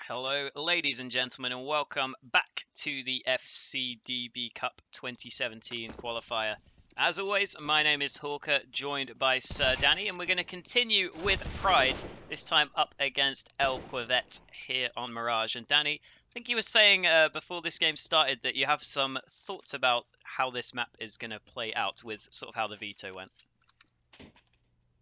Hello, ladies and gentlemen, and welcome back to the FCDB Cup 2017 qualifier. As always, my name is Hawker, joined by Sir Danny, and we're going to continue with Pride, this time up against eL'quvet here on Mirage. And Danny, I think you were saying before this game started that you have some thoughts about how this map is going to play out with sort of how the veto went.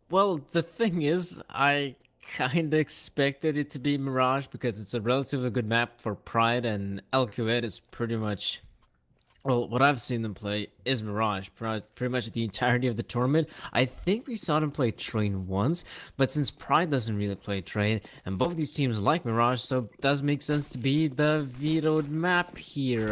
Well, the thing is, I kind of expected it to be Mirage because it's a relatively good map for Pride, and eL'quvet is pretty much, well, what I've seen them play is Mirage pretty much the entirety of the tournament. I think we saw them play Train once, but since Pride doesn't really play Train, and both these teams like Mirage, so it does make sense to be the vetoed map here.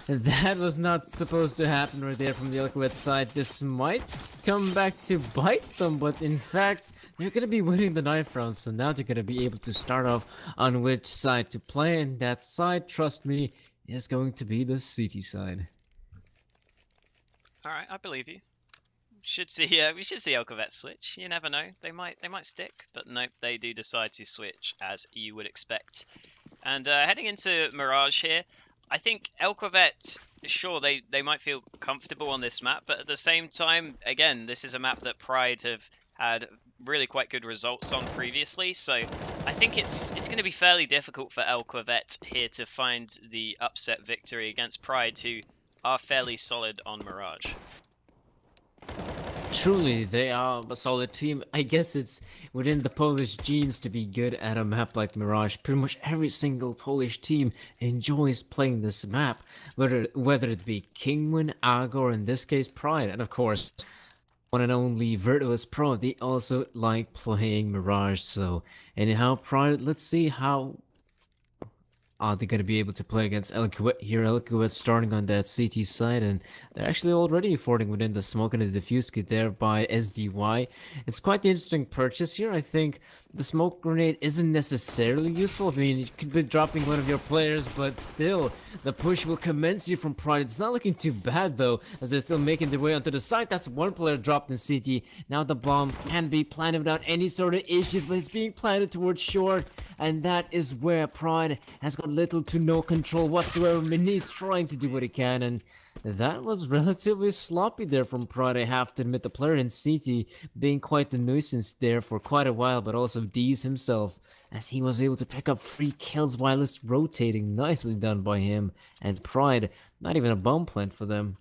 That was not supposed to happen right there from the eL'quvet side. This might come back to bite them, but in fact, they're going to be winning the 9th round, so now they're going to be able to start off on which side to play, and that side, trust me, is going to be the city side. Alright, I believe you. We should see eL'quvet switch. You never know. They might stick, but nope, they do decide to switch, as you would expect. And heading into Mirage here, I think eL'quvet, sure, they might feel comfortable on this map, but at the same time, again, this is a map that Pride have had really quite good results on previously, so I think it's going to be fairly difficult for eL'quvet here to find the upset victory against Pride, who are fairly solid on Mirage. Truly, they are a solid team. I guess it's within the Polish genes to be good at a map like Mirage. Pretty much every single Polish team enjoys playing this map, whether it be Kingwin, Agor, or in this case Pride, and of course, one and only Virtuous Pro. They also like playing Mirage. So anyhow, Pride, let's see how are they going to be able to play against eL'quvet here. eL'quvet starting on that CT side, and they're actually already affording within the smoke and the diffuse kit there by SDY. It's quite the interesting purchase here. I think the smoke grenade isn't necessarily useful. I mean, you could be dropping one of your players, but still, the push will commence you from Pride. It's not looking too bad, though, as they're still making their way onto the side. That's one player dropped in CT. Now the bomb can be planted without any sort of issues, but it's being planted towards short, and that is where Pride has got little to no control whatsoever. Mini's trying to do what he can, and that was relatively sloppy there from Pride, I have to admit. The player in CT being quite the nuisance there for quite a while, but also Dees himself, as he was able to pick up 3 kills while it's rotating. Nicely done by him. And Pride, not even a bomb plant for them.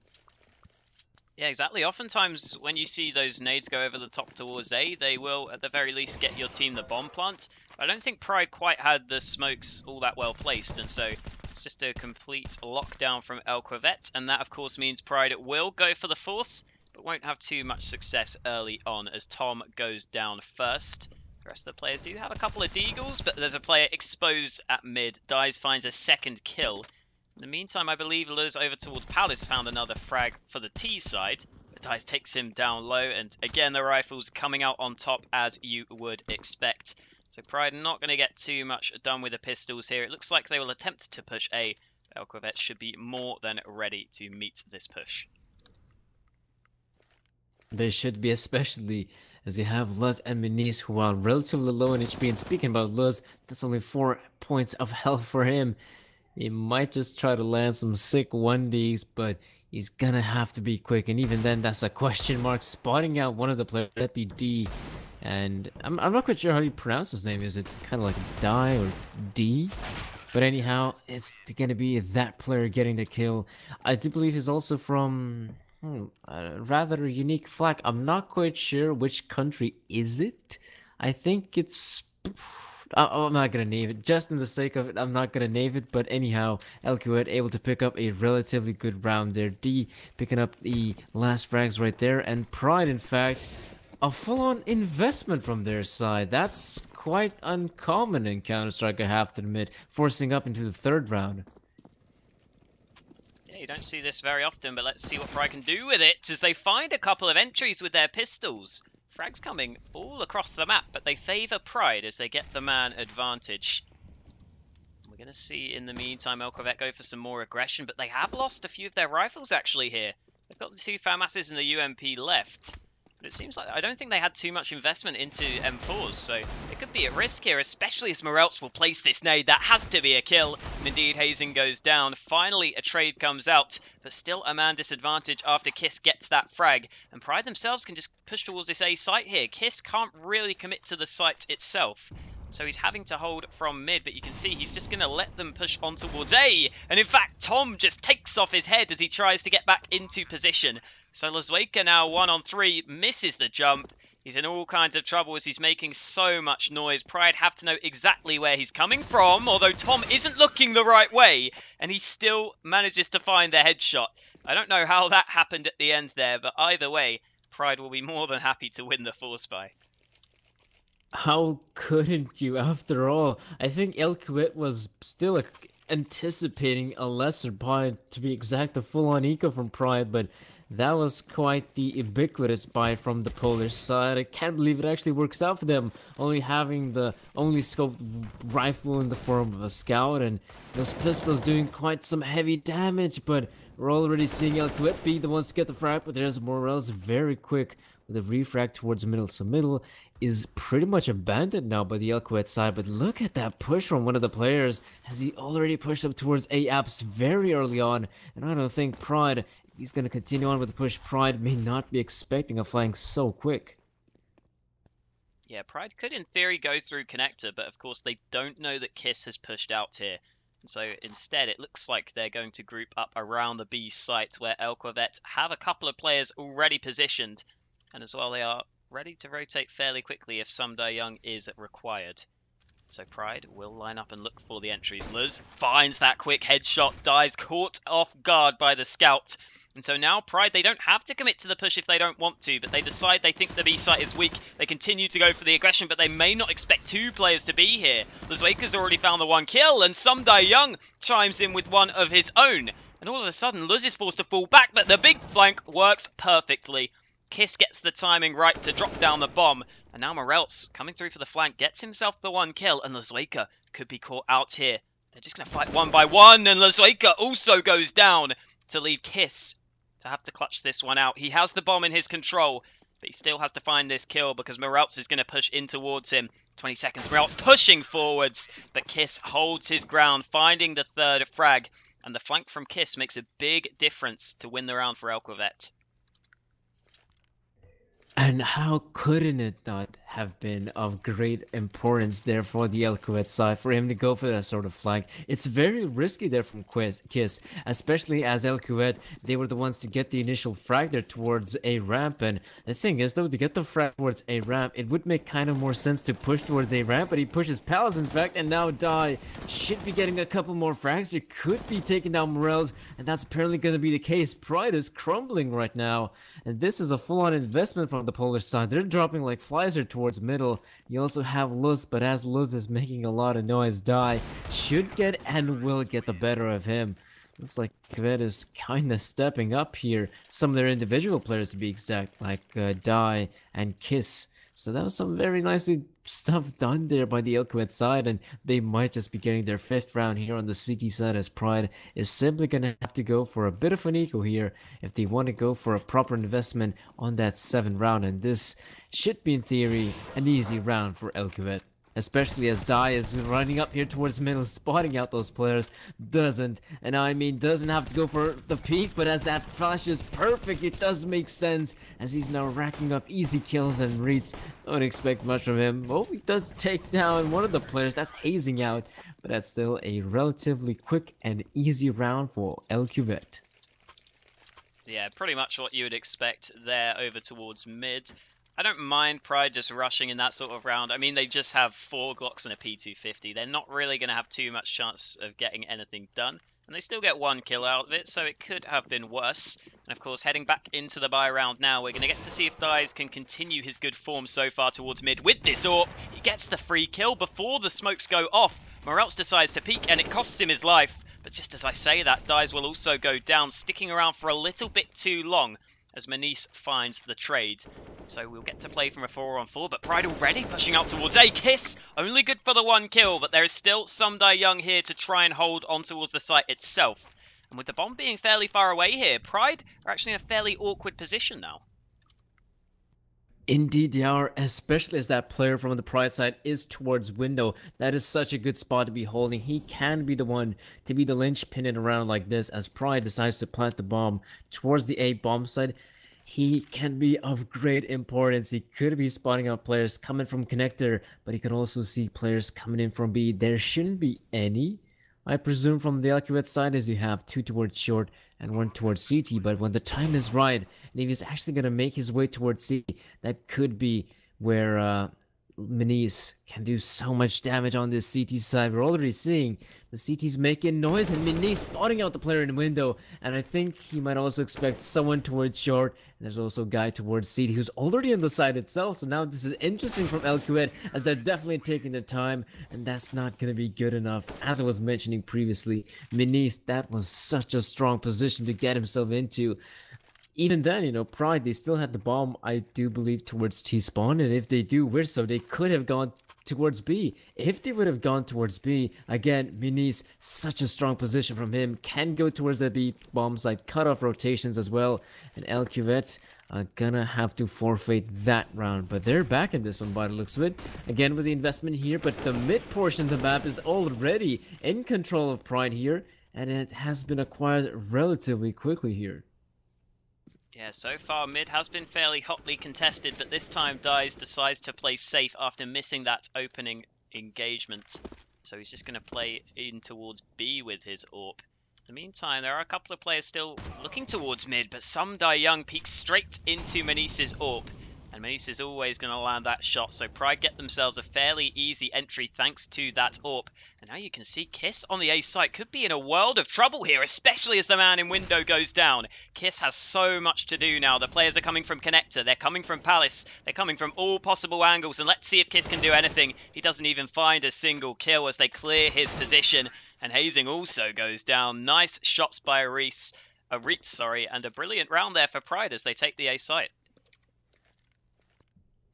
Yeah, exactly. Oftentimes, when you see those nades go over the top towards A, they will, at the very least, get your team the bomb plant. I don't think Pride quite had the smokes all that well placed, and so it's just a complete lockdown from eL'quvet, and that, of course, means Pride will go for the force, but won't have too much success early on, as Tom goes down first. The rest of the players do have a couple of deagles, but there's a player exposed at mid. Dies finds a second kill. In the meantime, I believe Luz over towards Palace found another frag for the T side. But Dice takes him down low, and again the rifles coming out on top as you would expect. So Pride not going to get too much done with the pistols here. It looks like they will attempt to push A. eL'quvet should be more than ready to meet this push. They should be, especially as you have Luz and Minis, who are relatively low in HP. And speaking about Luz, that's only 4 points of health for him. He might just try to land some sick 1Ds, but he's gonna have to be quick. And even then, that's a question mark. Spotting out one of the players, that'd be D. And I'm not quite sure how you pronounce his name. Is it kind of like Die or D? But anyhow, it's gonna be that player getting the kill. I do believe he's also from a rather unique flag. I'm not quite sure which country is it. I think it's... I'm not gonna name it, just in the sake of it. I'm not gonna name it, but anyhow, eL'quvet able to pick up a relatively good round there. D picking up the last frags right there, and Pride, in fact, a full-on investment from their side. That's quite uncommon in Counter-Strike, I have to admit, forcing up into the 3rd round. Yeah, you don't see this very often, but let's see what Pride can do with it as they find a couple of entries with their pistols. Frags coming all across the map, but they favour Pride as they get the man advantage. We're going to see in the meantime eL'quvet go for some more aggression, but they have lost a few of their rifles actually here. They've got the 2 FAMASs and the UMP left. But it seems like I don't think they had too much investment into M4s, so it could be at risk here, especially as Morelts will place this nade. That has to be a kill. And indeed, Hazing goes down. Finally, a trade comes out, but still a man disadvantage after Kiss gets that frag. And Pride themselves can just push towards this A site here. Kiss can't really commit to the site itself, so he's having to hold from mid, but you can see he's just going to let them push on towards A. And in fact, Tom just takes off his head as he tries to get back into position. So eL'quvet now 1-on-3, misses the jump. He's in all kinds of trouble as he's making so much noise. Pride have to know exactly where he's coming from, although Tom isn't looking the right way, and he still manages to find the headshot. I don't know how that happened at the end there, but either way, Pride will be more than happy to win the force buy. How couldn't you, after all? I think eL'quvet was still anticipating a lesser buy, to be exact, a full-on eco from Pride, but that was quite the ubiquitous buy from the Polish side. I can't believe it actually works out for them, only having the only scoped rifle in the form of a scout, and those pistols doing quite some heavy damage, but we're already seeing eL'quvet be the ones to get the frag, but there's Morelts very quick with a refrag towards middle, so middle is pretty much abandoned now by the eL'quvet side, but look at that push from one of the players as he already pushed up towards A apps very early on, and I don't think Pride, he's going to continue on with the push. Pride may not be expecting a flank so quick. Yeah, Pride could in theory go through connector, but of course they don't know that Kiss has pushed out here. So instead, it looks like they're going to group up around the B site where eL'quvet have a couple of players already positioned. And as well, they are ready to rotate fairly quickly if Young is required. So Pride will line up and look for the entries. Luz finds that quick headshot, dies caught off guard by the scout. And so now Pride, they don't have to commit to the push if they don't want to, but they decide they think the B site is weak. They continue to go for the aggression, but they may not expect two players to be here. Luzweka's already found the one kill, and Young chimes in with one of his own. And all of a sudden, Luz is forced to fall back, but the big flank works perfectly. Kiss gets the timing right to drop down the bomb, and now Morelts, coming through for the flank, gets himself the one kill, and Luzweka could be caught out here. They're just going to fight one by one, and Luzweka also goes down to leave Kiss to have to clutch this one out. He has the bomb in his control, but he still has to find this kill because Morelts is going to push in towards him. 20 seconds, Morelts pushing forwards, but Kiss holds his ground, finding the third frag, and the flank from Kiss makes a big difference to win the round for eL'quvet. And how couldn't it not have been of great importance there for the eL'quvet side, for him to go for that sort of flank? It's very risky there from Kiss, especially as eL'quvet, they were the ones to get the initial frag there towards A ramp. And the thing is, though, to get the frag towards A ramp, it would make kind of more sense to push towards A ramp, but he pushes Palace, in fact, and now Die should be getting a couple more frags. He could be taking down Morelts, and that's apparently going to be the case. Pride is crumbling right now, and this is a full-on investment from the Polish side. They're dropping like flies here towards middle. You also have Luz, but as Luz is making a lot of noise, Die should get and will get the better of him. Looks like eL'quvet is kind of stepping up here. Some of their individual players, to be exact, like Die and Kiss. So that was some very nicely stuff done there by the eL'quvet side, and they might just be getting their 5th round here on the CT side, as Pride is simply going to have to go for a bit of an eco here if they want to go for a proper investment on that 7th round, and this should be, in theory, an easy round for eL'quvet. Especially as Die is running up here towards middle, spotting out those players. Doesn't have to go for the peak, but as that flash is perfect, it does make sense as he's now racking up easy kills and reads. Don't expect much from him. Oh, he does take down one of the players. That's hazing out, but that's still a relatively quick and easy round for eL'quvet. Yeah, pretty much what you would expect there over towards mid. I don't mind Pride just rushing in that sort of round. I mean, they just have 4 Glocks and a P250. They're not really going to have too much chance of getting anything done. And they still get 1 kill out of it, so it could have been worse. And of course, heading back into the buy round now, we're going to get to see if Dies can continue his good form so far towards mid. With this AWP, he gets the free kill before the smokes go off. Morelts decides to peek, and it costs him his life. But just as I say that, Dies will also go down, sticking around for a little bit too long as Manice finds the trade. So we'll get to play from a 4-on-4, but Pride already pushing out towards A. Kiss, only good for the 1 kill, but there is still Young here to try and hold on towards the site itself. And with the bomb being fairly far away here, Pride are actually in a fairly awkward position now. Indeed, they are, especially as that player from the Pride side is towards window. That is such a good spot to be holding. He can be the one to be the linchpin in a round like this as Pride decides to plant the bomb towards the A bomb side. He can be of great importance. He could be spotting out players coming from connector, but he could also see players coming in from B. There shouldn't be any, I presume, from the eL'quvet side, as you have 2 towards short and 1 towards CT, but when the time is right, and if he's actually going to make his way towards C, that could be where Minis can do so much damage on this CT side. We're already seeing the CT's making noise and Minis spotting out the player in the window, and I think he might also expect someone towards short. And there's also a guy towards CT who's already on the side itself, so now this is interesting from eL'quvet as they're definitely taking their time, and that's not going to be good enough. As I was mentioning previously, Minis, that was such a strong position to get himself into. Even then, you know, Pride, they still had the bomb, I do believe, towards T-spawn, and if they do wish so, they could have gone towards B. If they would have gone towards B, again, Minis, such a strong position from him, can go towards the B bomb site, cut off rotations as well, and eL'quvet are gonna have to forfeit that round, but they're back in this one by the looks of it, again with the investment here, but the mid portion of the map is already in control of Pride here, and it has been acquired relatively quickly here. Yeah, so far mid has been fairly hotly contested, but this time Dice decides to play safe after missing that opening engagement. So he's just going to play in towards B with his AWP. In the meantime, there are a couple of players still looking towards mid, but some Die Young peeks straight into Manis's AWP. And Manis is always going to land that shot, so Pride get themselves a fairly easy entry thanks to that AWP. And now you can see Kiss on the A site could be in a world of trouble here, especially as the man in window goes down. Kiss has so much to do now. The players are coming from connector, they're coming from Palace, they're coming from all possible angles, and let's see if Kiss can do anything. He doesn't even find a single kill as they clear his position, and Hazing also goes down. Nice shots by Reese, and a brilliant round there for Pride as they take the A site.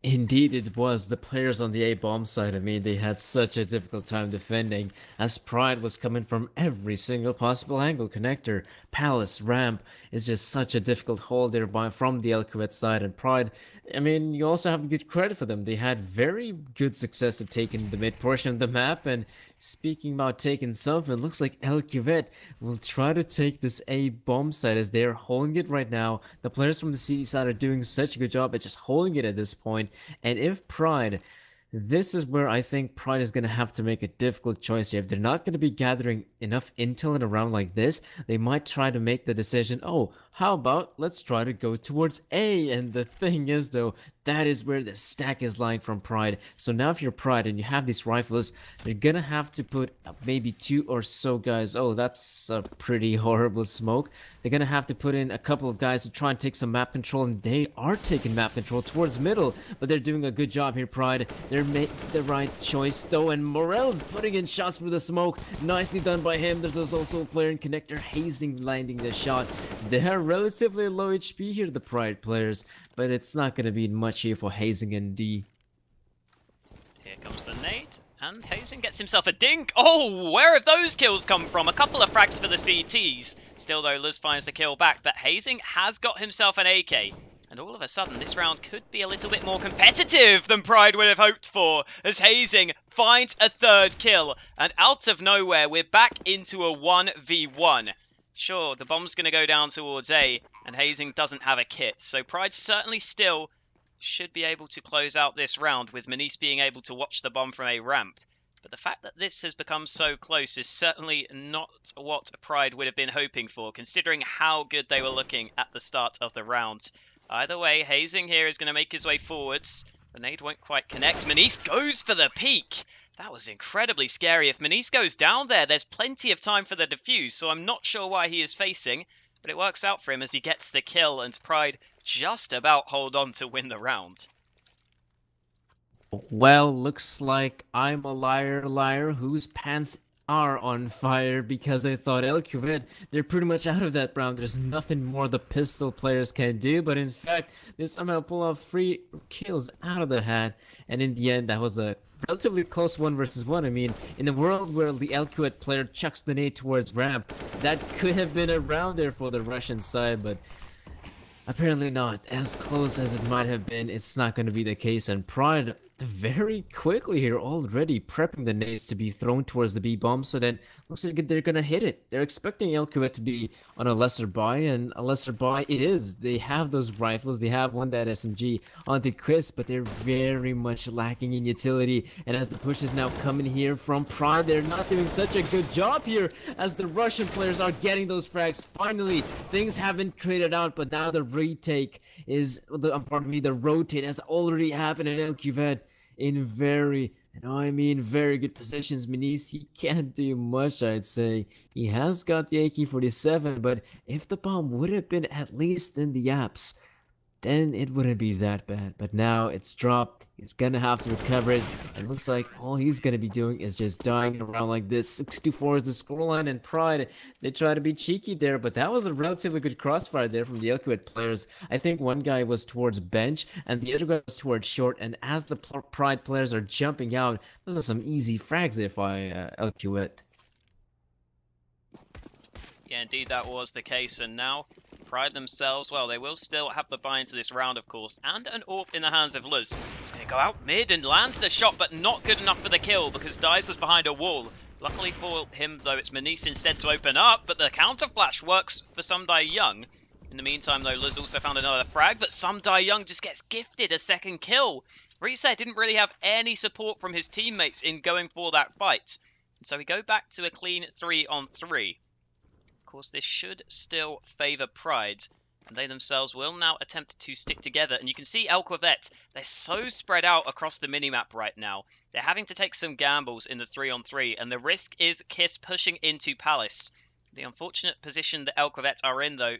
Indeed it was. The players on the A bomb side, I mean, they had such a difficult time defending as Pride was coming from every single possible angle. Connector, Palace, ramp is just such a difficult hold there from the eL'quvet side, and Pride, I mean, you also have to give credit for them. They had very good success at taking the mid portion of the map, and speaking about taking something, it looks like eL'quvet will try to take this A bomb site as they are holding it right now. The players from the CD side are doing such a good job at just holding it at this point, and if Pride, this is where I think Pride is going to have to make a difficult choice here. If they're not going to be gathering enough intel in a round like this, they might try to make the decision, oh, how about let's try to go towards A? And the thing is, though, that is where the stack is lying from Pride. So now if you're Pride and you have these rifles, you're going to have to put maybe 2 or so guys. Oh, that's a pretty horrible smoke. They're going to have to put in a couple of guys to try and take some map control, and they are taking map control towards middle, but they're doing a good job here, Pride. They're making the right choice, though, and Morel's putting in shots for the smoke. Nicely done by him. There's also a player in connector, Hazing, landing the shot. They're relatively low HP here, the Pride players, but it's not going to be much here for Hazing and D. Here comes the nade, and Hazing gets himself a dink. Oh, where have those kills come from? A couple of frags for the CTs. Still, though, Luz finds the kill back, but Hazing has got himself an AK. And all of a sudden, this round could be a little bit more competitive than Pride would have hoped for, as Hazing finds a 3rd kill. And out of nowhere, we're back into a 1v1. Sure, the bomb's going to go down towards A, and Hazing doesn't have a kit. So Pride certainly still should be able to close out this round, with Manis being able to watch the bomb from a ramp. But the fact that this has become so close is certainly not what Pride would have been hoping for, considering how good they were looking at the start of the round. Either way, Hazing here is going to make his way forwards. The nade won't quite connect. Manis goes for the peek. That was incredibly scary. If Manis goes down there, there's plenty of time for the defuse, so I'm not sure why he is facing, but it works out for him as he gets the kill, and Pride just about hold on to win the round. Well, looks like I'm a liar whose pants are on fire, because I thought eL'quvet, they're pretty much out of that round. There's nothing more the pistol players can do, but in fact, they somehow pull off 3 kills out of the hat, and in the end, that was a relatively close 1 versus 1. I mean, in a world where the eL'quvet player chucks the nade towards ramp, that could have been a round there for the Russian side, but Apparently not. As close as it might have been, it's not going to be the case, and Pride very quickly here already prepping the nades to be thrown towards the B bomb, so that looks like they're going to hit it. They're expecting eL'quvet to be on a lesser buy, and a lesser buy it is. They have those rifles, they have one that SMG onto Chris, but they're very much lacking in utility, and as the push is now coming here from Pride, they're not doing such a good job here as the Russian players are getting those frags. Finally, things haven't traded out, but now the retake is, pardon me, the rotate has already happened in eL'quvet in very, and I mean very good positions. Minis, he can't do much, I'd say. He has got the AK-47, but if the bomb would have been at least in the apps, then it wouldn't be that bad. But now it's dropped. He's gonna have to recover it. It looks like all he's gonna be doing is just dying around like this. 6-4 is the scoreline, and Pride, they try to be cheeky there, but that was a relatively good crossfire there from the eL'quvet players. I think one guy was towards bench, and the other guy was towards short, and as the Pride players are jumping out, those are some easy frags if I eL'quvet. Yeah, indeed that was the case, and now Pride themselves, well, they will still have the buy into this round, of course, and an AWP in the hands of Luz. He's going to go out mid and lands the shot, but not good enough for the kill because Dice was behind a wall. Luckily for him, though, it's Manice instead to open up, but the counter flash works for Sumdai Young. In the meantime, though, Luz also found another frag, but Sumdai Young just gets gifted a second kill. Reese there didn't really have any support from his teammates in going for that fight. And so we go back to a clean 3-on-3. Of course, this should still favour Pride, and they themselves will now attempt to stick together. And you can see eL'quvet, they're so spread out across the minimap right now. They're having to take some gambles in the 3-on-3, and the risk is Kiss pushing into Palace. The unfortunate position that eL'quvet are in, though,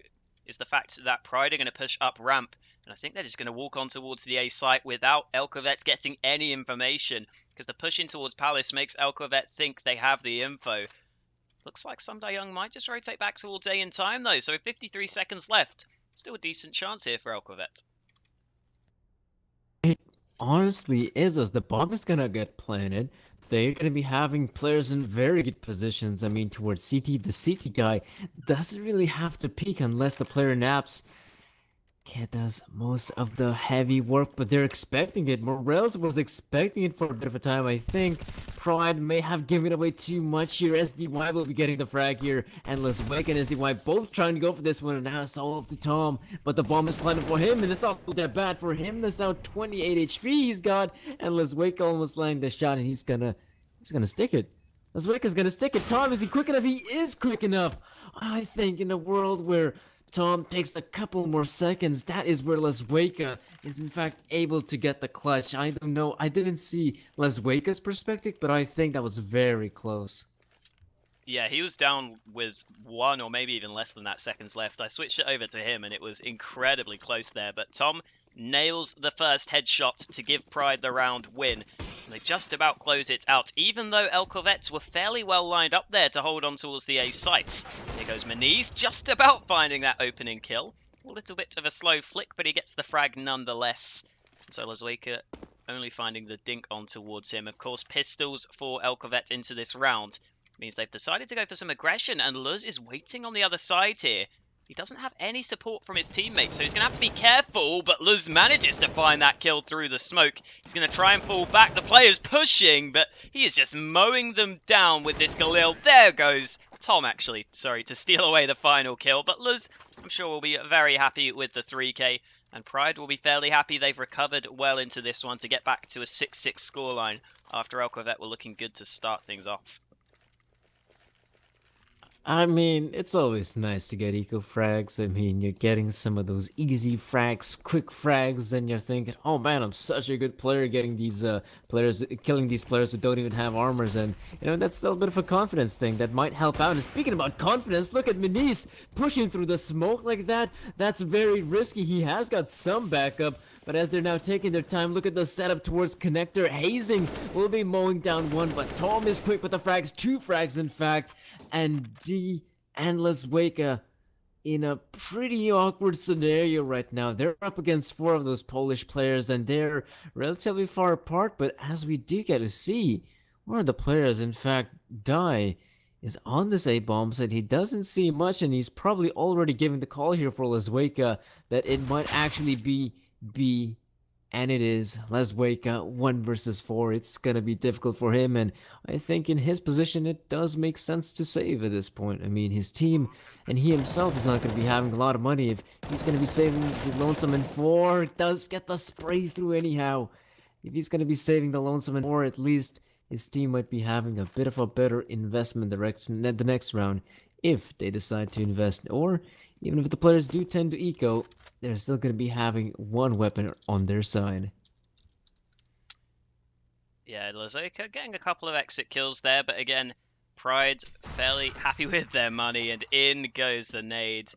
is the fact that Pride are going to push up ramp, and I think they're just going to walk on towards the A site without eL'quvet getting any information, because the push in towards Palace makes eL'quvet think they have the info. Looks like Sumdai Young might just rotate back towards A in time, though, so with 53 seconds left, still a decent chance here for eL'quvet. It honestly is, as the bomb is gonna get planted. They're gonna be having players in very good positions. I mean, towards CT, the CT guy doesn't really have to peek unless the player naps. Cat does most of the heavy work, but they're expecting it. Morels was expecting it for a bit of a time, I think. Pride may have given away too much here. SDY will be getting the frag here, and eL'quvet and SDY both trying to go for this one, and now it's all up to Tom. But the bomb is planted for him, and it's not that bad for him. That's now 28 HP he's got, and eL'quvet almost landing the shot, and he's gonna stick it. eL'quvet is gonna stick it. Tom, is he quick enough? He is quick enough. I think in a world where Tom takes a couple more seconds, that is where eL'quvet is in fact able to get the clutch. I don't know, I didn't see eL'quet's perspective, but I think that was very close. Yeah, he was down with 1 or maybe even less than that seconds left. I switched it over to him and it was incredibly close there, but Tom nails the first headshot to give Pride the round win. They just about close it out, even though eL'quvet were fairly well lined up there to hold on towards the A sites. Here goes Maniz, just about finding that opening kill. A little bit of a slow flick, but he gets the frag nonetheless. So eL'quvet only finding the dink on towards him. Of course, pistols for eL'quvet into this round means they've decided to go for some aggression, and Luz is waiting on the other side here. He doesn't have any support from his teammates, so he's going to have to be careful, but Luz manages to find that kill through the smoke. He's going to try and fall back. The player's pushing, but he is just mowing them down with this Galil. There goes Tom, actually, sorry, to steal away the final kill. But Luz, I'm sure, will be very happy with the 3k, and Pride will be fairly happy they've recovered well into this one to get back to a 6-6 scoreline after eL'quvet were looking good to start things off. I mean, it's always nice to get eco frags. I mean, you're getting some of those easy frags, quick frags, and you're thinking, oh man, I'm such a good player getting these players, killing these players who don't even have armors, and you know, that's still a bit of a confidence thing that might help out. And speaking about confidence, look at Maniz pushing through the smoke like that. That's very risky. He has got some backup, but as they're now taking their time, look at the setup towards connector. Hazing will be mowing down one, but Tom is quick with the frags, 2 frags in fact, and D and eL'quvet in a pretty awkward scenario right now. They're up against 4 of those Polish players, and they're relatively far apart, but as we do get to see, one of the players in fact die is on this A-bomb side. He doesn't see much, and he's probably already giving the call here for eL'quvet that it might actually be B. And it is eL'quvet 1 versus 4. It's going to be difficult for him, and I think in his position it does make sense to save at this point. I mean, his team and he himself is not going to be having a lot of money if he's going to be saving the Lonesome in 4. Does get the spray through anyhow. If he's going to be saving the Lonesome in 4, at least his team might be having a bit of a better investment direction at the next round if they decide to invest, or even if the players do tend to eco, they're still going to be having one weapon on their side. Yeah, eL'quvet getting a couple of exit kills there, but again, Pride fairly happy with their money, and in goes the nade.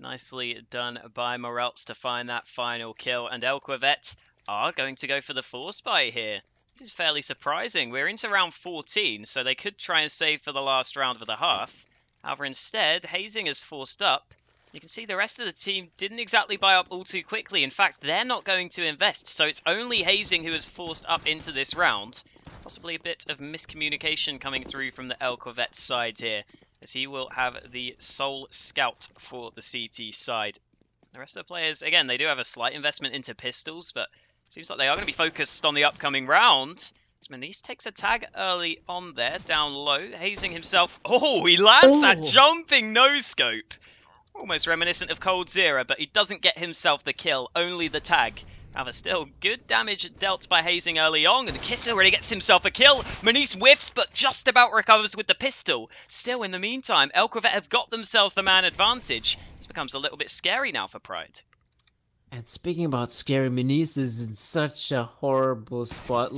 Nicely done by Morelts to find that final kill, and eL'quvet are going to go for the force buy here. This is fairly surprising. We're into round 14, so they could try and save for the last round of the half. However, instead, Hazing is forced up. You can see the rest of the team didn't exactly buy up all too quickly. In fact, they're not going to invest, so it's only Hazing who is forced up into this round. Possibly a bit of miscommunication coming through from the eL'quvet side here, as he will have the sole scout for the CT side. The rest of the players, again, they do have a slight investment into pistols, but seems like they are going to be focused on the upcoming round. Manice takes a tag early on there, down low. Hazing himself. Oh, he lands that jumping no-scope. Almost reminiscent of Cold Zero, but he doesn't get himself the kill, only the tag. However, still good damage dealt by Hazing early on, and Kiss already gets himself a kill. Manice whiffs, but just about recovers with the pistol. Still, in the meantime, eL'quvet have got themselves the man advantage. This becomes a little bit scary now for Pride. And speaking about scary, Manice is in such a horrible spot.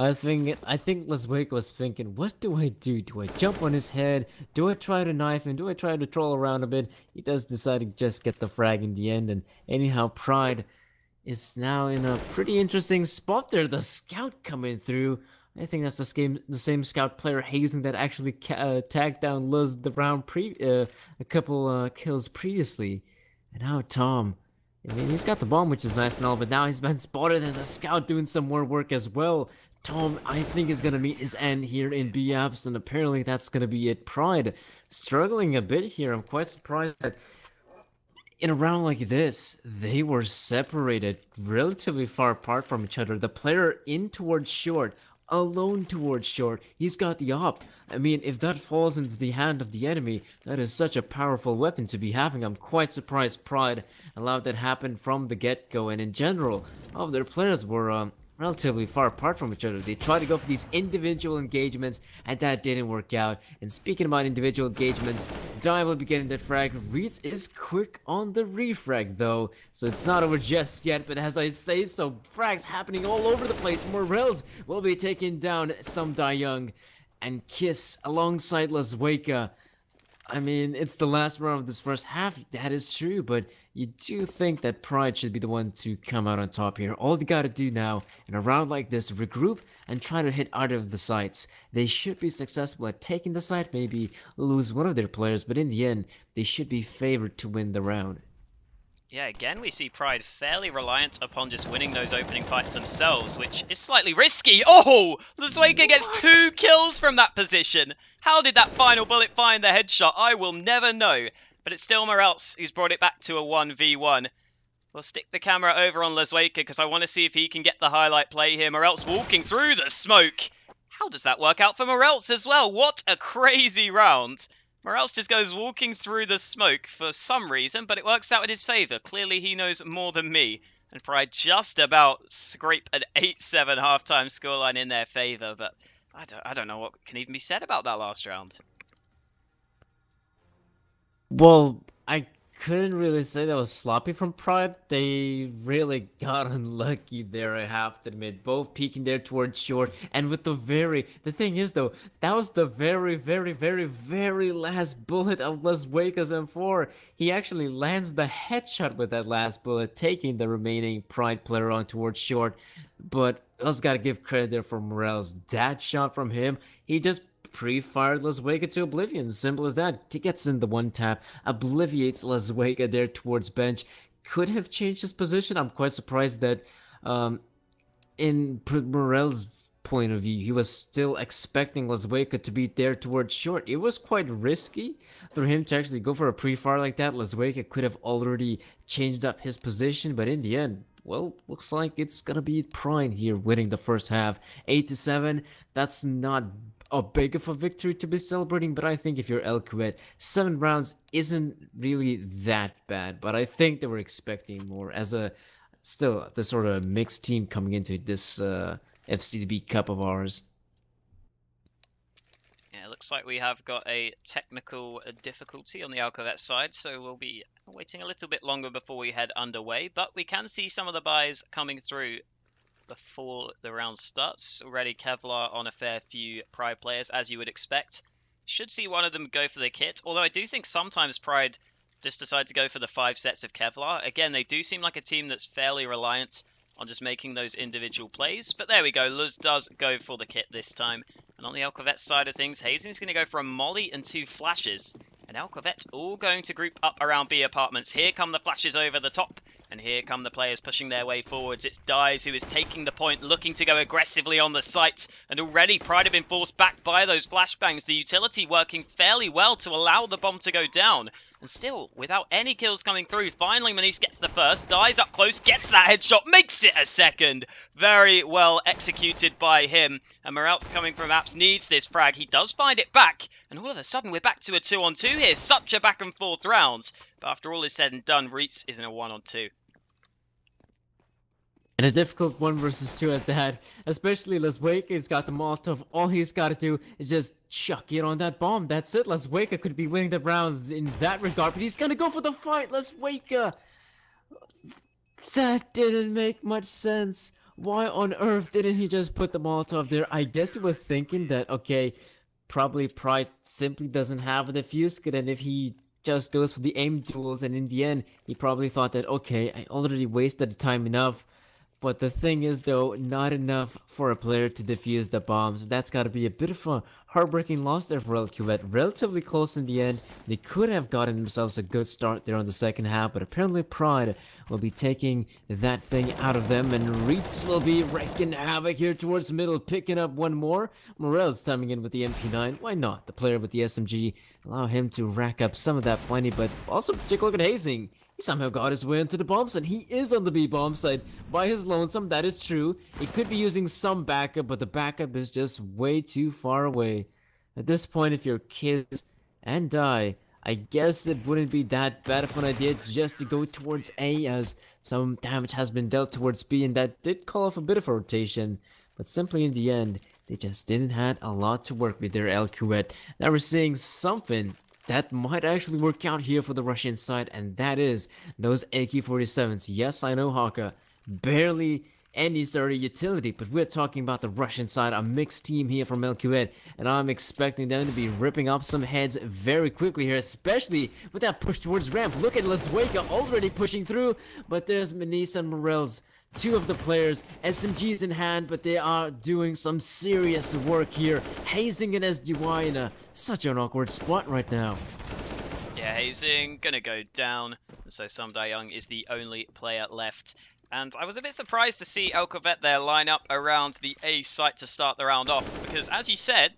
I think eL'quvet was thinking, what do I do? Do I jump on his head? Do I try to knife him? Do I try to troll around a bit? He does decide to just get the frag in the end, and anyhow, Pride is now in a pretty interesting spot there. The scout coming through. I think that's the same scout player Hazing that actually tagged down Luz the round a couple kills previously. And now Tom. I mean, he's got the bomb, which is nice and all, but now he's been spotted and the scout doing some more work as well. Tom, I think, is going to meet his end here in B-Apps, and apparently that's going to be it. Pride struggling a bit here. I'm quite surprised that in a round like this, they were separated relatively far apart from each other. The player in towards short, alone towards short, he's got the op. I mean, if that falls into the hand of the enemy, that is such a powerful weapon to be having. I'm quite surprised Pride allowed that happen from the get-go, and in general, all of their players were relatively far apart from each other. They tried to go for these individual engagements, and that didn't work out. And speaking about individual engagements, Dai will be getting that frag. Reeds is quick on the refrag though, so it's not over just yet, but as I say so, frags happening all over the place. Morels will be taking down some Dai Young, and Kiss alongside eL'quvet. I mean, it's the last round of this first half, that is true, but you do think that Pride should be the one to come out on top here. All they gotta do now, in a round like this, regroup and try to hit either of the sites. They should be successful at taking the site, maybe lose one of their players, but in the end, they should be favored to win the round. Yeah, again, we see Pride fairly reliant upon just winning those opening fights themselves, which is slightly risky. Oh! eL'quvet gets 2 kills from that position. How did that final bullet find the headshot? I will never know. But it's still Morelts who's brought it back to a 1v1. We'll stick the camera over on eL'quvet because I want to see if he can get the highlight play here. Morelts walking through the smoke. How does that work out for Morelts as well? What a crazy round. Morelts just goes walking through the smoke for some reason, but it works out in his favour. Clearly he knows more than me. And Pride just about scrape an 8-7 halftime scoreline in their favour, but I don't know what can even be said about that last round. Well, I couldn't really say that was sloppy from Pride. They really got unlucky there, I have to admit. Both peeking there towards short, and with the thing is though, that was the very last bullet of eL'quet's M4. He actually lands the headshot with that last bullet, taking the remaining Pride player on towards short. But I also gotta give credit there for Morels. That shot from him, he just pre-fired eL'quvet to oblivion. Simple as that. He gets in the one tap, obliviates eL'quvet there towards bench. Could have changed his position. I'm quite surprised that in Morel's point of view. He was still expecting eL'quvet to be there towards short. It was quite risky for him to actually go for a pre-fire like that. eL'quvet could have already changed up his position, but in the end, well, looks like it's gonna be Pride here winning the first half. 8-7, that's not a big of a victory to be celebrating, but I think if you're eL'quvet, 7 rounds isn't really that bad, but I think they were expecting more as a still the sort of mixed team coming into this FCDB Cup of ours. Yeah, it looks like we have got a technical difficulty on the eL'quvet side, so we'll be waiting a little bit longer before we head underway, but we can see some of the buys coming through before the round starts. Already Kevlar on a fair few Pride players, as you would expect. Should see one of them go for the kit, although I do think sometimes Pride just decide to go for the 5 sets of Kevlar. Again, they do seem like a team that's fairly reliant on just making those individual plays. But there we go, Luz does go for the kit this time. And on the eL'quvet side of things, Hazing's going to go for a molly and 2 flashes. And eL'quvet all going to group up around B apartments. Here come the flashes over the top. And here come the players pushing their way forwards. It's Dies who is taking the point, looking to go aggressively on the site. And already Pride have been forced back by those flashbangs. The utility working fairly well to allow the bomb to go down. And still, without any kills coming through, finally Manice gets the first, Dies up close, gets that headshot, makes it a second. Very well executed by him. And Morelt's coming from Apps, needs this frag. He does find it back. And all of a sudden, we're back to a 2-on-2 here. Such a back and forth round. But after all is said and done, Reitz is in a 1-on-2. And a difficult 1 versus 2 at that, especially eL'quvet has got the Molotov. All he's got to do is just chuck it on that bomb. That's it. eL'quvet could be winning the round in that regard, but he's going to go for the fight. eL'quvet. That didn't make much sense. Why on earth didn't he just put the Molotov there? I guess he was thinking that, okay, probably Pride simply doesn't have a defuse kit, and if he just goes for the aim duels, and in the end, he probably thought that, okay, I already wasted the time enough. But the thing is, though, not enough for a player to defuse the bombs. That's got to be a bit of a heartbreaking loss there for eL'quvet. Relatively close in the end. They could have gotten themselves a good start there on the second half, but apparently Pride will be taking that thing out of them, and Reitz will be wreaking havoc here towards the middle, picking up one more. Morel's timing in with the MP9. Why not? The player with the SMG, allow him to rack up some of that plenty, but also take a look at Hazing. He somehow got his way into the bomb site. He is on the B bomb site by his lonesome, that is true. He could be using some backup, but the backup is just way too far away. At this point, if you're kids and die, I guess it wouldn't be that bad of an idea just to go towards A, as some damage has been dealt towards B, and that did call off a bit of a rotation. But simply in the end, they just didn't have a lot to work with their eL'quvet. Now we're seeing something that might actually work out here for the Russian side, and that is those AK-47s. Yes, I know, Haka, barely any sort of utility, but we're talking about the Russian side, a mixed team here from eL'quvet, and I'm expecting them to be ripping up some heads very quickly here, especially with that push towards ramp. Look at eL'quvet already pushing through, but there's Manice and Morels. 2 of the players, SMGs in hand, but they are doing some serious work here. Hazing and SDY in such an awkward spot right now. Yeah, Hazing gonna go down, so Sumdayung is the only player left. And I was a bit surprised to see eL'quvet there line up around the A site to start the round off, because as you said,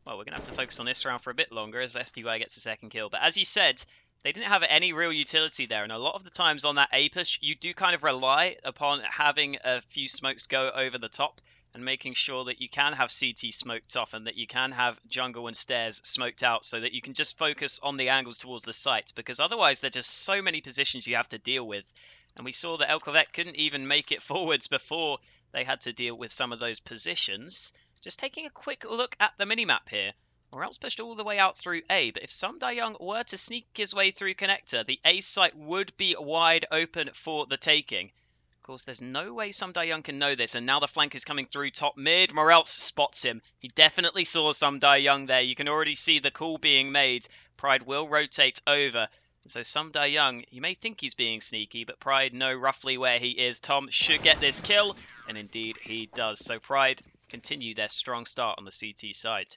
well, we're gonna have to focus on this round for a bit longer as SDY gets a second kill, but as you said, they didn't have any real utility there, and a lot of the times on that A push, you do kind of rely upon having a few smokes go over the top and making sure that you can have CT smoked off and that you can have jungle and stairs smoked out so that you can just focus on the angles towards the site, because otherwise there are just so many positions you have to deal with. And we saw that eL'quvet couldn't even make it forwards before they had to deal with some of those positions. Just taking a quick look at the minimap here. Morel's pushed all the way out through A, but if Sumdayung were to sneak his way through connector, the A site would be wide open for the taking. Of course, there's no way Sumdayung can know this, and now the flank is coming through top mid. Morels spots him. He definitely saw Sumdayung there. You can already see the call being made. Pride will rotate over. So Sumdayung, you may think he's being sneaky, but Pride know roughly where he is. Tom should get this kill, and indeed he does. So Pride continue their strong start on the CT side.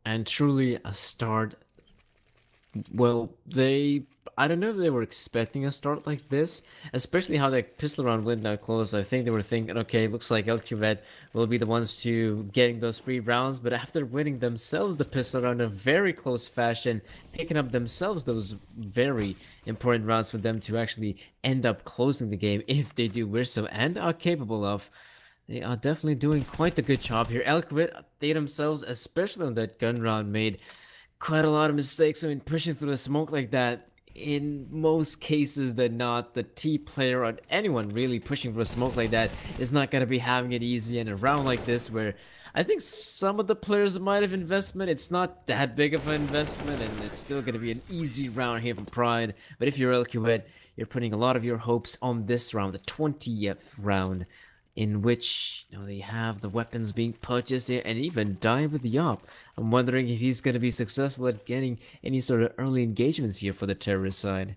And truly a start. Well, they I don't know if they were expecting a start like this, especially how that pistol round went down close. I think they were thinking, okay, looks like eL'quvet will be the ones to getting those free rounds, but after winning themselves the pistol round in a very close fashion, picking up themselves those very important rounds for them to actually end up closing the game if they do wish so and are capable of. They are definitely doing quite a good job here. eL'quvet, they themselves, especially on that gun round, made quite a lot of mistakes. I mean, pushing through the smoke like that, in most cases than not, the T player or anyone really pushing through smoke like that is not going to be having it easy. And a round like this where I think some of the players might have investment, it's not that big of an investment, and it's still going to be an easy round here for Pride. But if you're eL'quvet, you're putting a lot of your hopes on this round, the 20th round, in which, you know, they have the weapons being purchased here and even die with the op. I'm wondering if he's going to be successful at getting any sort of early engagements here for the terrorist side.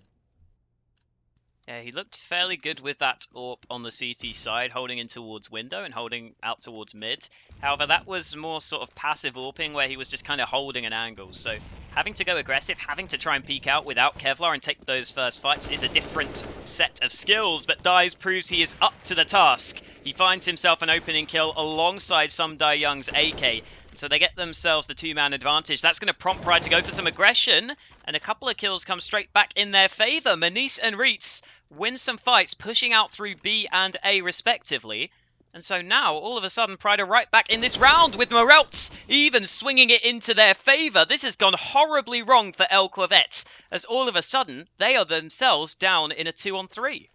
Yeah, he looked fairly good with that AWP on the CT side, holding in towards window and holding out towards mid. However, that was more sort of passive AWPing where he was just kind of holding an angle. So having to go aggressive, having to try and peek out without Kevlar and take those first fights is a different set of skills. But Dies proves he is up to the task. He finds himself an opening kill alongside some Dai Young's AK. So they get themselves the two-man advantage. That's going to prompt Pride to go for some aggression. And a couple of kills come straight back in their favor. Manice and Reitz win some fights, pushing out through B and A respectively. And so now, all of a sudden, Pride are right back in this round with Morelts even swinging it into their favor. This has gone horribly wrong for eL'quvet, as all of a sudden, they are themselves down in a 2-on-3.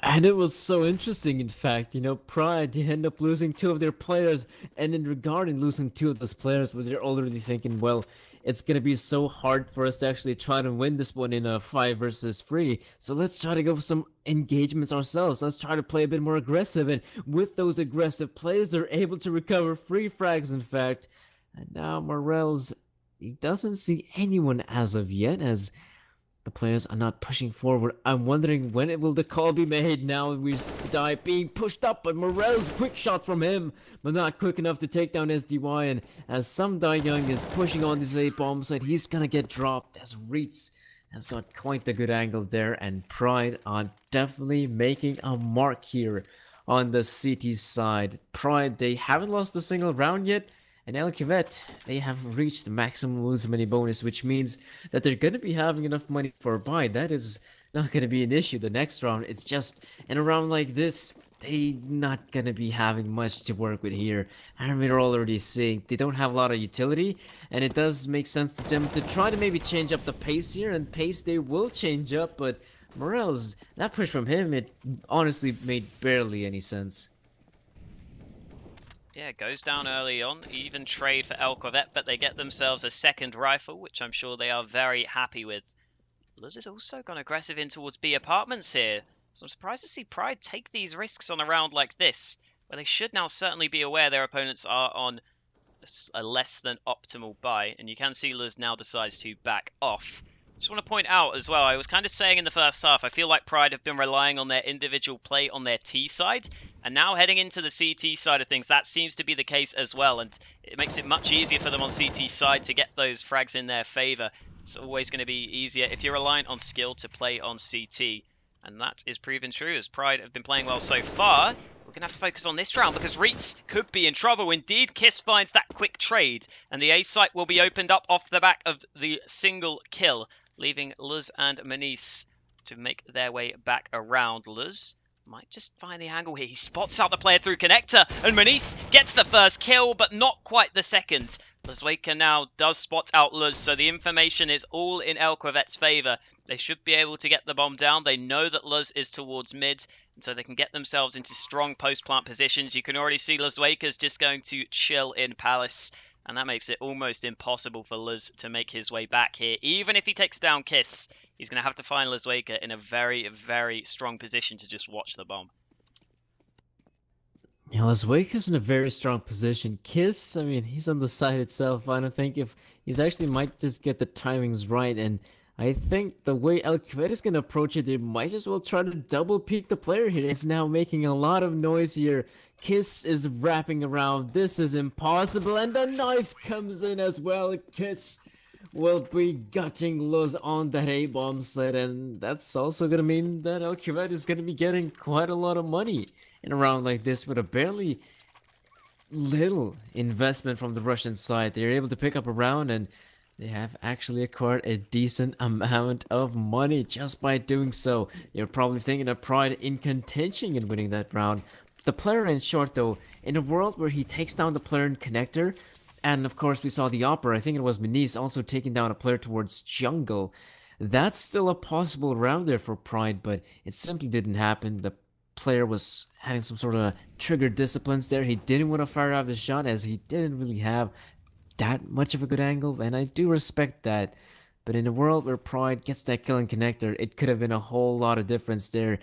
And it was so interesting, in fact, you know, Pride, they end up losing two of their players, and in regarding losing two of those players, where they're already thinking, well, it's gonna be so hard for us to actually try to win this one in a 5 versus 3, so let's try to go for some engagements ourselves. Let's try to play a bit more aggressive, and with those aggressive plays, they're able to recover free frags, in fact. And now Morels, he doesn't see anyone as of yet, as the players are not pushing forward. I'm wondering when will the call be made. Now we die being pushed up, but Morel's quick shot from him, but not quick enough to take down SDY. And as some Dai Young is pushing on this A bomb site, he's gonna get dropped as Reitz has got quite a good angle there. And Pride are definitely making a mark here on the CT side. Pride, they haven't lost a single round yet. And eL'quvet, they have reached the maximum lose money bonus, which means that they're going to be having enough money for a buy. That is not going to be an issue the next round. It's just, in a round like this, they're not going to be having much to work with here. And we're already seeing they don't have a lot of utility, and it does make sense to them to try to maybe change up the pace here, and pace they will change up, but Morels, that push from him, it honestly made barely any sense. Yeah, goes down early on, even trade for eL'quvet, but they get themselves a second rifle, which I'm sure they are very happy with. Luz has also gone aggressive in towards B apartments here, so I'm surprised to see Pride take these risks on a round like this, where they should now certainly be aware their opponents are on a less than optimal buy, and you can see Luz now decides to back off. Just want to point out as well, I was kind of saying in the first half, I feel like Pride have been relying on their individual play on their T side, and now heading into the CT side of things, that seems to be the case as well, and it makes it much easier for them on CT side to get those frags in their favor. It's always going to be easier if you're reliant on skill to play on CT, and that is proven true as Pride have been playing well so far. We're going to have to focus on this round because Reitz could be in trouble. Indeed, Kiss finds that quick trade, and the A site will be opened up off the back of the single kill, leaving Luz and Manice to make their way back around. Luz might just find the angle here. He spots out the player through connector, and Manice gets the first kill, but not quite the second. Luzwaker now does spot out Luz, so the information is all in eL'quvet's favor. They should be able to get the bomb down. They know that Luz is towards mid, and so they can get themselves into strong post-plant positions. You can already see Luzwaker's just going to chill in Palace, and that makes it almost impossible for Luz to make his way back here. Even if he takes down Kiss, he's going to have to find Luzwaker in a very, very strong position to just watch the bomb. Yeah, Luzwaker's in a very strong position. Kiss, I mean, he's on the side itself. I don't think if he's actually might just get the timings right, and I think the way eL'quvet is going to approach it, they might as well try to double peek the player here. It's now making a lot of noise here. Kiss is wrapping around. This is impossible, and the knife comes in as well. Kiss will be gutting Luz on that A-bomb side, and that's also gonna mean that eL'quvet is gonna be getting quite a lot of money in a round like this with a barely little investment from the Russian side. They're able to pick up a round, and they have actually acquired a decent amount of money just by doing so. You're probably thinking of Pride in contention in winning that round. The player in short though, in a world where he takes down the player in connector, and of course we saw the Opera, I think it was Minis also taking down a player towards jungle. That's still a possible round there for Pride, but it simply didn't happen. The player was having some sort of trigger disciplines there. He didn't want to fire out the shot as he didn't really have that much of a good angle, and I do respect that. But in a world where Pride gets that kill in connector, it could have been a whole lot of difference there.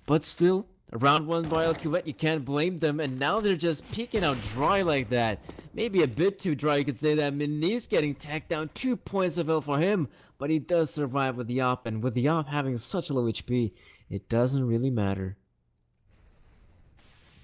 But still, a round one by eL'quvet, you can't blame them, and now they're just peeking out dry like that. Maybe a bit too dry, you could say that. Minis getting tacked down, 2 points of L for him, but he does survive with the op, and with the op having such low HP, it doesn't really matter.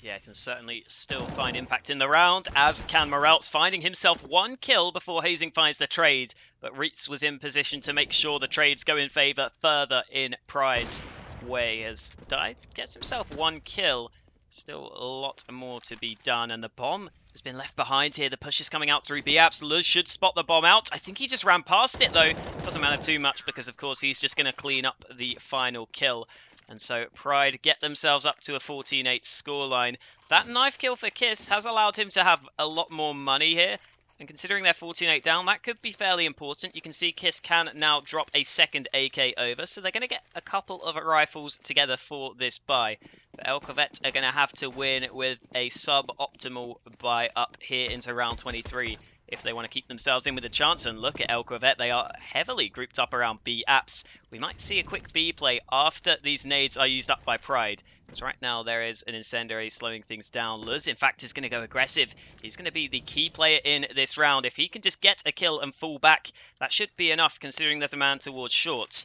Yeah, can certainly still find impact in the round, as can Morelts, finding himself 1 kill before Hazing finds the trade. But Reitz was in position to make sure the trades go in favour further in Pride's way, as Dai gets himself 1 kill. Still a lot more to be done, and the bomb has been left behind here. The push is coming out through B-Apps. Luz should spot the bomb out. I think he just ran past it, though. Doesn't matter too much, because, of course, he's just going to clean up the final kill. And so Pride get themselves up to a 14-8 scoreline. That knife kill for Kiss has allowed him to have a lot more money here. And considering they're 14-8 down, that could be fairly important. You can see Kiss can now drop a second AK over, so they're going to get a couple of rifles together for this buy. But eL'quvet are going to have to win with a sub-optimal buy up here into round 23 if they want to keep themselves in with a chance. And look at eL'quvet, they are heavily grouped up around B apps. We might see a quick B play after these nades are used up by Pride. Because right now there is an incendiary slowing things down. Luz, in fact, is going to go aggressive. He's going to be the key player in this round. If he can just get a kill and fall back, that should be enough considering there's a man towards short.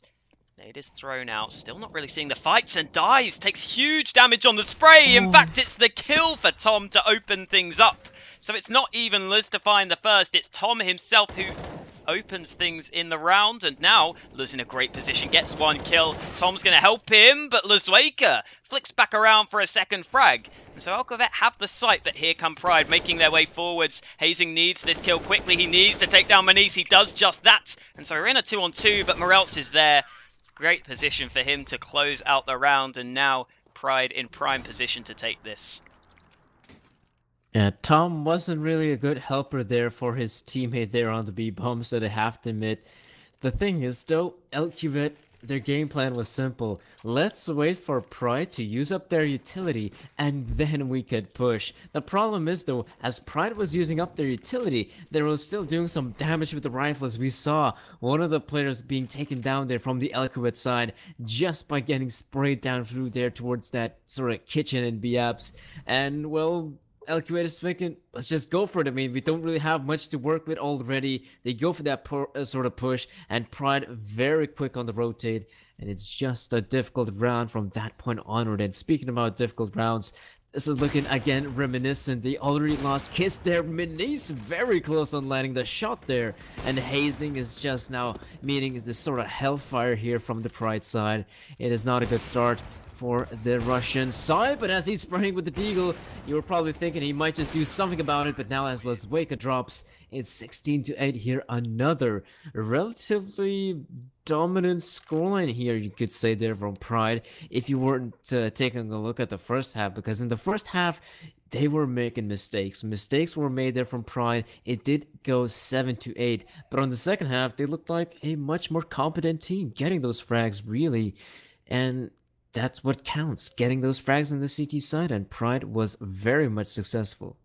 Nade is thrown out, still not really seeing the fights, and dies, takes huge damage on the spray. In fact, it's the kill for Tom to open things up. So it's not even Luz to find the first, it's Tom himself who opens things in the round, and now Luz in a great position, gets 1 kill. Tom's going to help him, but Luzwaker flicks back around for a second frag. And so eL'quvet have the sight, but here come Pride making their way forwards. Hazing needs this kill quickly, he needs to take down Manis, he does just that. And so we're in a 2-on-2, but Morelts is there. Great position for him to close out the round, and now Pride in prime position to take this. Yeah, Tom wasn't really a good helper there for his teammate there on the B-bomb, so they have to admit. The thing is, though, eL'quvet, their game plan was simple. Let's wait for Pride to use up their utility, and then we could push. The problem is, though, as Pride was using up their utility, they were still doing some damage with the rifles. We saw one of the players being taken down there from the eL'quvet side just by getting sprayed down through there towards that sort of kitchen in B-Apps. And, well, eL'quvet is thinking, let's just go for it. I mean, we don't really have much to work with already. They go for that sort of push, and Pride very quick on the rotate, and it's just a difficult round from that point onward. And speaking about difficult rounds, this is looking again reminiscent. They already lost Kiss there. Minis very close on landing the shot there, and Hazing is just now meeting this sort of hellfire here from the Pride side. It is not a good start for the Russian side, but as he's spraying with the deagle, you were probably thinking he might just do something about it, but now as Luzwaker drops, it's 16-8 here. Another relatively dominant scoreline here, you could say, there from Pride, if you weren't taking a look at the first half, because in the first half, they were making mistakes. Mistakes were made there from Pride. It did go 7-8, but on the second half, they looked like a much more competent team, getting those frags, really, and that's what counts, getting those frags on the CT side, and Pride was very much successful.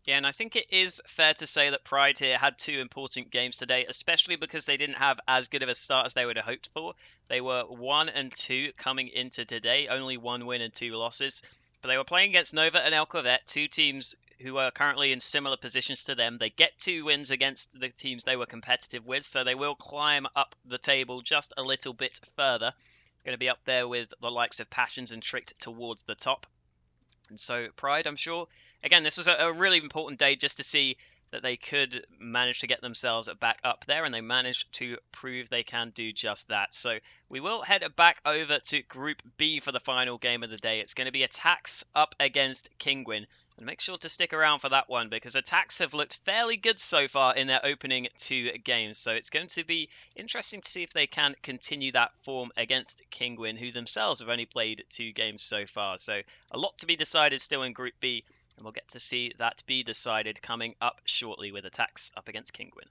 Yeah, and I think it is fair to say that Pride here had 2 important games today, especially because they didn't have as good of a start as they would have hoped for. They were 1-2 coming into today, only 1 win and 2 losses. But they were playing against Nova and eL'quvet, 2 teams who are currently in similar positions to them. They get 2 wins against the teams they were competitive with, so they will climb up the table just a little bit further. Going to be up there with the likes of Passions and Tricked towards the top. And so Pride, I'm sure, again, this was a really important day just to see that they could manage to get themselves back up there, and they managed to prove they can do just that. So we will head back over to Group B for the final game of the day. It's going to be Attacks up against Kinguin. And make sure to stick around for that one, because Attacks have looked fairly good so far in their opening 2 games. So it's going to be interesting to see if they can continue that form against Kinguin, who themselves have only played 2 games so far. So a lot to be decided still in Group B. And we'll get to see that be decided coming up shortly with Attacks up against Kinguin.